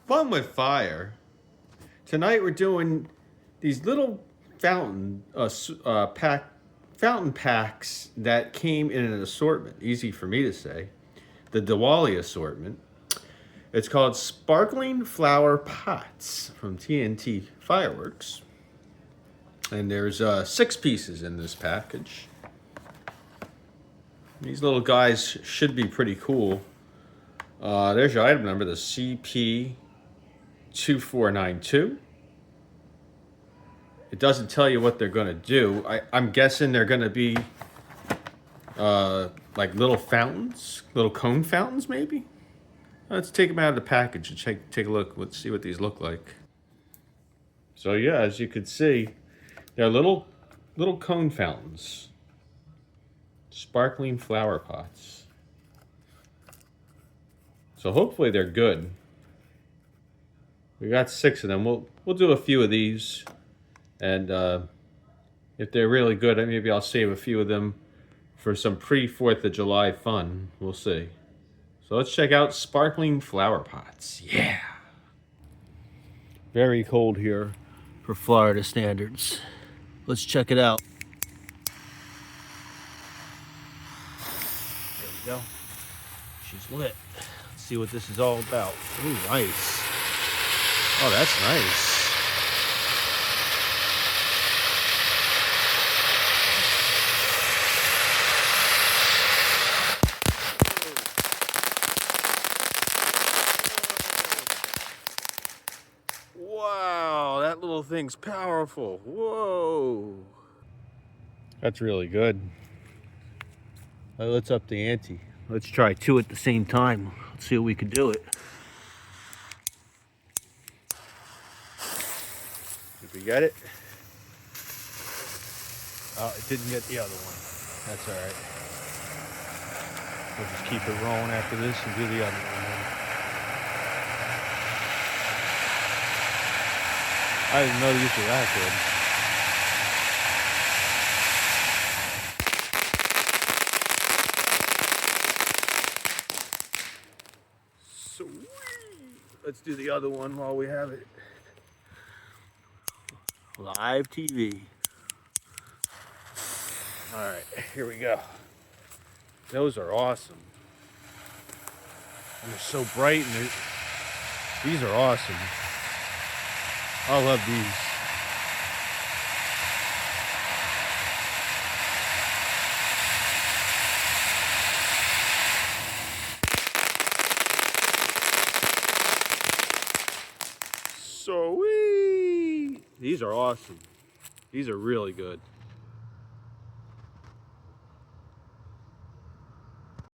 Fun with fire. Tonight we're doing these little fountain packs that came in an assortment. Easy for me to say. The Diwali assortment. It's called Sparkling Flower Pots from TNT Fireworks. And there's 6 pieces in this package. These little guys should be pretty cool. There's your item number, the CP2492. It doesn't tell you what they're going to do. I'm guessing they're going to be like little fountains, little cone fountains maybe? Let's take them out of the package and take a look. Let's see what these look like. So yeah, as you can see, they're little cone fountains. Sparkling flower pots. So hopefully they're good. We got 6 of them. We'll do a few of these, and if they're really good, maybe I'll save a few of them for some pre-4th of July fun. We'll see. So let's check out Sparkling Flower Pots. Yeah. Very cold here for Florida standards. Let's check it out. There we go. She's lit. Let's see what this is all about. Ooh, nice. Oh, that's nice. Wow, that little thing's powerful. Whoa. That's really good. Let's up the ante. Let's try 2 at the same time. Let's see if we can do it. Did we get it? Oh, it didn't get the other one. That's all right. We'll just keep it rolling after this and do the other one then. I didn't know these were that good. Sweet. Let's do the other one while we have it. Live TV. All right, here we go. Those are awesome. And they're so bright, and these are awesome. I love these. Sweet. These are awesome. These are really good.